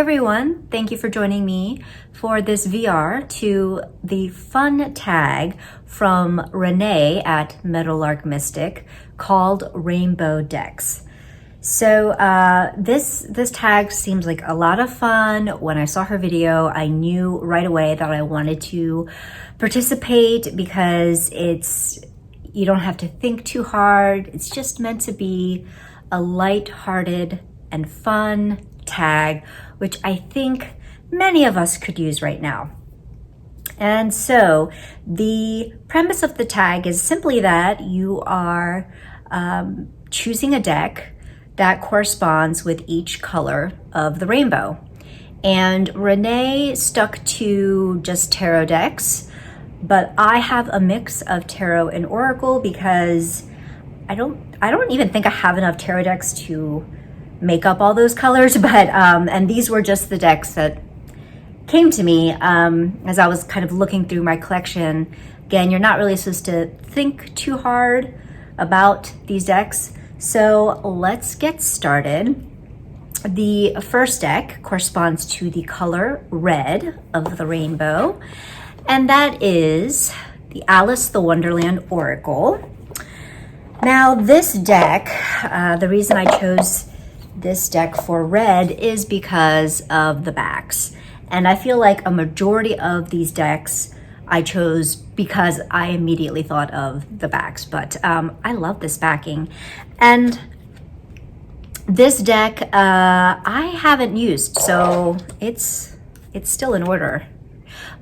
everyone, thank you for joining me for this VR to the fun tag from Renee at Meadowlark Mystic called Rainbow Decks. So this tag seems like a lot of fun. When I saw her video, I knew right away that I wanted to participate because you don't have to think too hard. It's just meant to be a light-hearted and fun tag, which I think many of us could use right now. And so the premise of the tag is simply that you are choosing a deck that corresponds with each color of the rainbow. And Renee stuck to just tarot decks, but I have a mix of tarot and oracle because I don't even think I have enough tarot decks to make up all those colors, but and these were just the decks that came to me as I was kind of looking through my collection. Again, you're not really supposed to think too hard about these decks, so let's get started. The first deck corresponds to the color red of the rainbow, and that is the Alice the Wonderland Oracle. Now this deck, the reason I chose this deck for red is because of the backs. And I feel like a majority of these decks I chose because I immediately thought of the backs, but I love this backing. And this deck I haven't used, so it's still in order.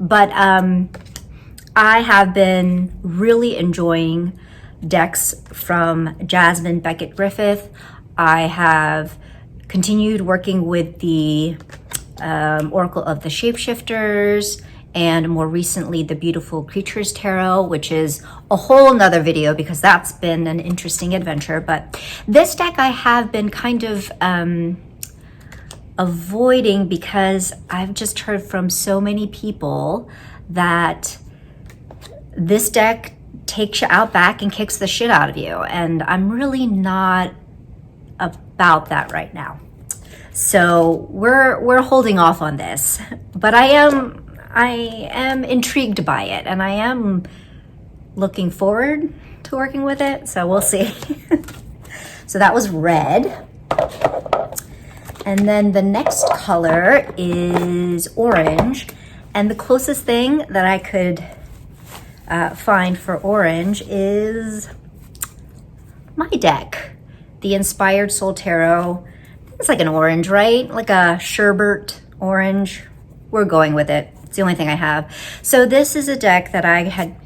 But I have been really enjoying decks from Jasmine Beckett-Griffith. I have continued working with the Oracle of the Shapeshifters, and more recently the Beautiful Creatures Tarot, which is a whole nother video because that's been an interesting adventure. But this deck I have been kind of avoiding because I've just heard from so many people that this deck takes you out back and kicks the shit out of you, and I'm really not about that right now. So we're holding off on this, but I am intrigued by it, and I am looking forward to working with it, so we'll see. So that was red. And then the next color is orange, and the closest thing that I could find for orange is my deck, the Inspired Soul Tarot. It's like an orange, right? Like a sherbet orange. We're going with it. It's the only thing I have. So this is a deck that I had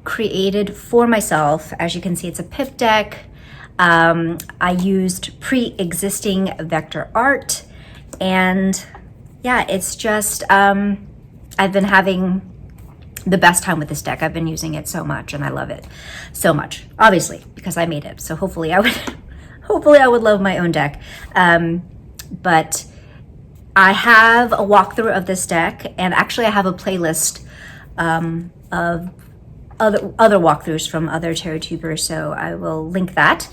created for myself. As you can see, it's a Pip Deck. I used pre-existing vector art, and yeah, it's just I've been having the best time with this deck. I've been using it so much, and I love it so much. Obviously, because I made it. So hopefully I would love my own deck. But I have a walkthrough of this deck, and actually I have a playlist of other walkthroughs from other tarot tubers, so I will link that.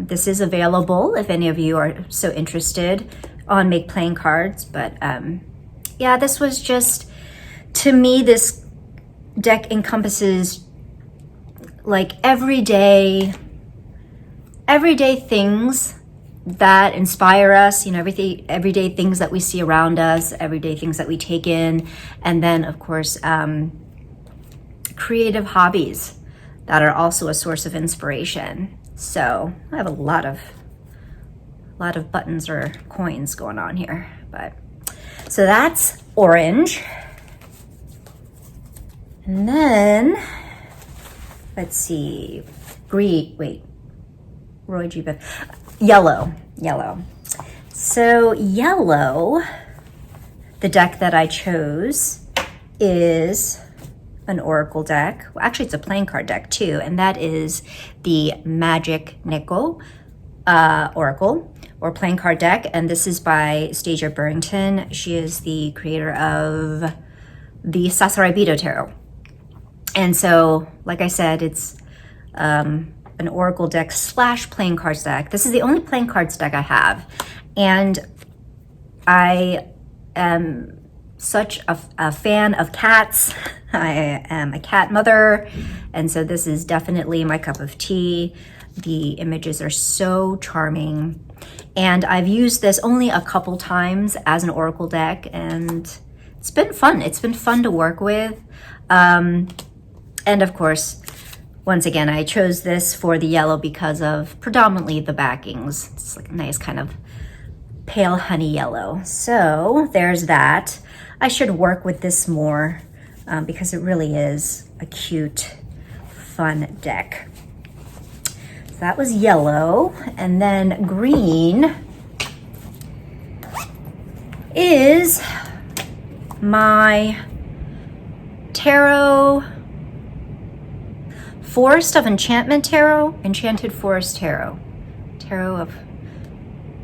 This is available if any of you are so interested on Make Playing Cards. But yeah, this was just, to me, this deck encompasses like everyday things that inspire us, you know, everyday things that we see around us, everyday things that we take in, and then of course creative hobbies that are also a source of inspiration. So I have a lot of buttons or coins going on here. But so that's orange. And then let's see, Roy G. Yellow. So yellow, the deck that I chose is an oracle deck. Well, actually, it's a playing card deck too, and that is the Magic Nickel Oracle or playing card deck. And this is by Stasia Burrington. She is the creator of the Sasarabito Tarot. And so, like I said, it's an oracle deck / playing cards deck. This is the only playing cards deck I have, and I am such a fan of cats. I am a cat mother, and so this is definitely my cup of tea. The images are so charming, and I've used this only a couple times as an oracle deck, and it's been fun. It's been fun to work with. And of course, once again, I chose this for the yellow because of predominantly the backings. It's like a nice kind of pale honey yellow. So there's that. I should work with this more because it really is a cute, fun deck. So that was yellow. And then green is my tarot Forest of Enchantment Tarot, Enchanted Forest Tarot. Tarot of,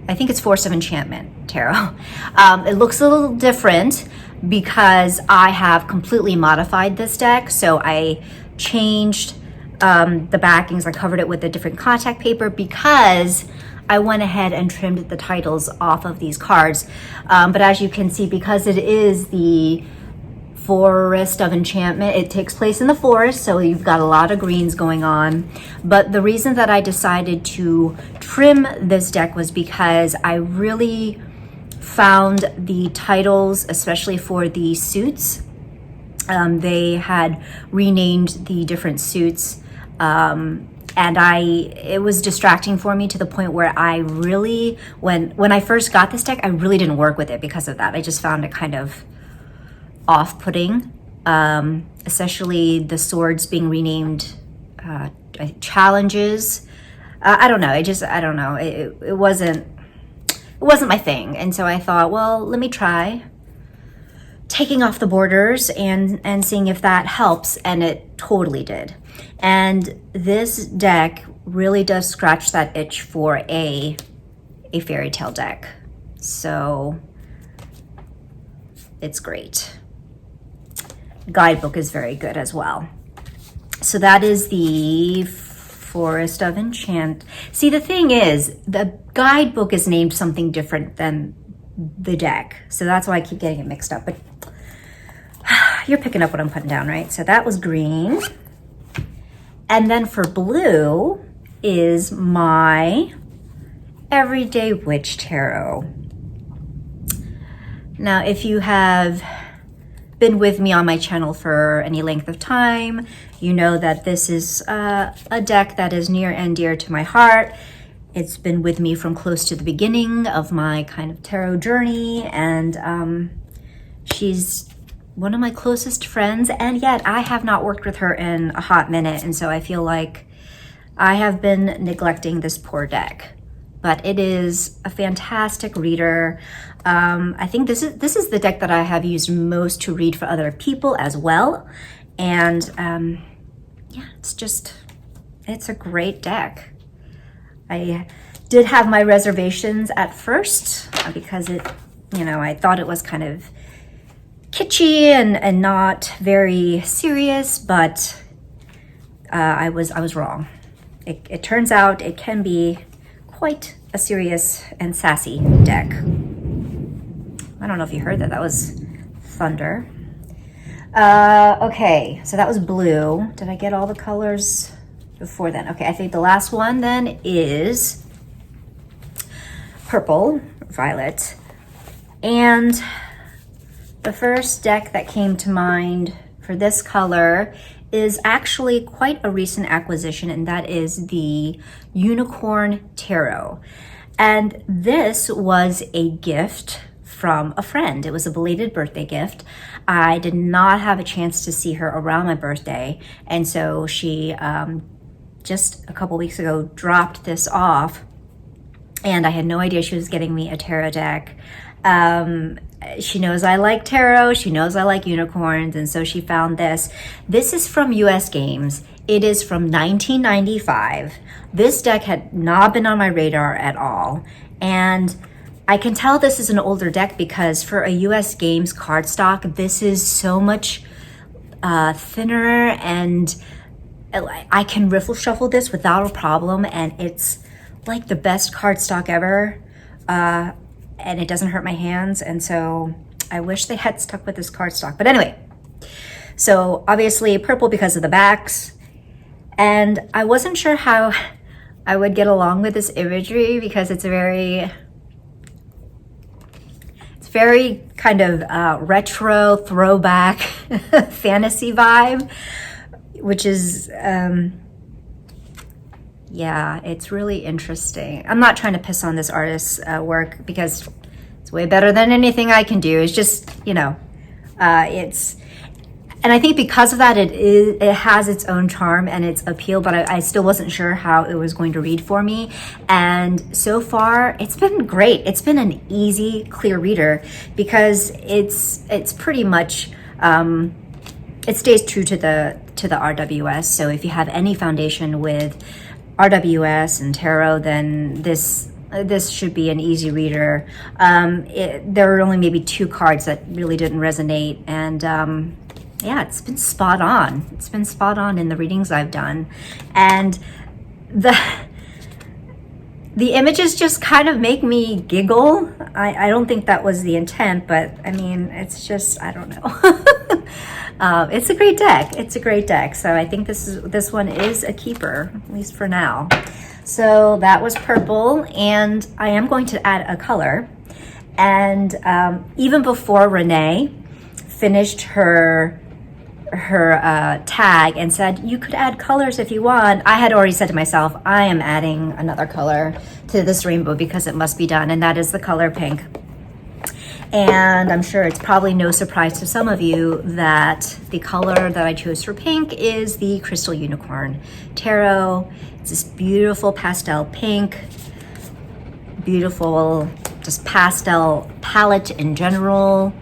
I think it's Forest of Enchantment Tarot. It looks a little different because I have completely modified this deck. So I changed the backings. I covered it with a different contact paper because I went ahead and trimmed the titles off of these cards. But as you can see, because it is the Forest of Enchantment, it takes place in the forest, so you've got a lot of greens going on. But the reason that I decided to trim this deck was because I really found the titles, especially for the suits, they had renamed the different suits, and it was distracting for me to the point where I really, when I first got this deck, I really didn't work with it because of that. I just found it kind of off-putting, especially the swords being renamed challenges. I don't know. I don't know. It wasn't my thing. And so I thought, well, let me try taking off the borders and seeing if that helps. And it totally did. And this deck really does scratch that itch for a fairy tale deck. So it's great. Guidebook is very good as well. So that is the Forest of Enchant. See, the thing is, the Guidebook is named something different than the deck. So that's why I keep getting it mixed up. But you're picking up what I'm putting down, right? So that was green. And then for blue is my Everyday Witch Tarot. Now, if you have been with me on my channel for any length of time, you know that this is a deck that is near and dear to my heart. It's been with me from close to the beginning of my kind of tarot journey, and she's one of my closest friends, and yet I have not worked with her in a hot minute, and so I feel like I have been neglecting this poor deck. But it is a fantastic reader. I think this is the deck that I have used most to read for other people as well. And yeah, it's a great deck. I did have my reservations at first because I thought it was kind of kitschy and not very serious, but I was wrong. It turns out it can be quite a serious and sassy deck. I don't know if you heard that. That was thunder. Okay, so that was blue. Did I get all the colors before then? Okay, I think the last one then is purple, violet. And the first deck that came to mind for this color is actually quite a recent acquisition, and that is the Unicorn Tarot. And this was a gift from a friend. It was a belated birthday gift. I did not have a chance to see her around my birthday, and so she just a couple weeks ago dropped this off, and I had no idea she was getting me a tarot deck. She knows I like tarot, she knows I like unicorns, and so she found this. This is from US Games. It is from 1995. This deck had not been on my radar at all, and I can tell this is an older deck because for a US Games cardstock, this is so much thinner, and I can riffle shuffle this without a problem, and it's like the best cardstock ever. And it doesn't hurt my hands, and so I wish they had stuck with this cardstock. But anyway, so obviously purple because of the backs. And I wasn't sure how I would get along with this imagery because it's very kind of retro throwback fantasy vibe, which is, yeah, it's really interesting. I'm not trying to piss on this artist's work because it's way better than anything I can do. It's just, you know, and I think because of that, it has its own charm and its appeal, but I still wasn't sure how it was going to read for me. And so far, it's been great. It's been an easy, clear reader because it's pretty much, it stays true to the RWS. So if you have any foundation with RWS and tarot, then this should be an easy reader. There are only maybe 2 cards that really didn't resonate, and yeah, it's been spot on. It's been spot on in the readings I've done. And the images just kind of make me giggle. I don't think that was the intent, but I mean, it's just, I don't know. It's a great deck. It's a great deck. So I think this one is a keeper, at least for now. So that was purple, and I am going to add a color. And even before Renee finished her tag and said, you could add colors if you want, I had already said to myself, I am adding another color to this rainbow because it must be done, and that is the color pink. And I'm sure it's probably no surprise to some of you that the color that I chose for pink is the Crystal Unicorn Tarot. It's this beautiful pastel pink, beautiful just pastel palette in general.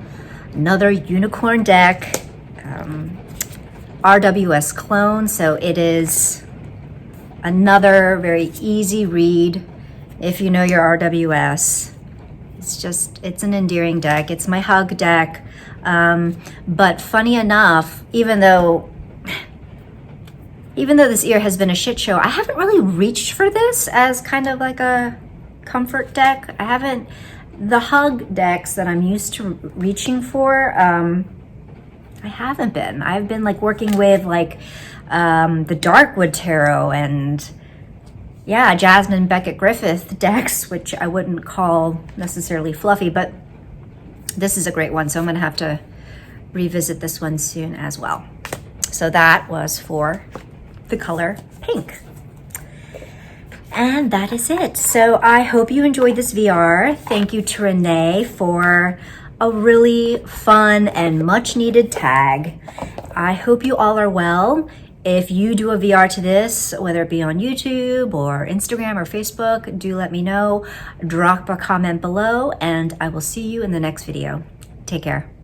Another unicorn deck, RWS clone, so it is another very easy read if you know your RWS. It's an endearing deck. It's my hug deck. But funny enough, even though this year has been a shit show, I haven't really reached for this as kind of like a comfort deck. The hug decks that I'm used to reaching for, I haven't been. I've been like working with like the Darkwood Tarot and yeah, Jasmine Beckett Griffith decks, which I wouldn't call necessarily fluffy, but this is a great one. So I'm gonna have to revisit this one soon as well. So that was for the color pink. And that is it. So I hope you enjoyed this VR. Thank you to Renee for a really fun and much needed tag. I hope you all are well. If you do a VR to this, whether it be on YouTube or Instagram or Facebook, do let me know. Drop a comment below, and I will see you in the next video. Take care.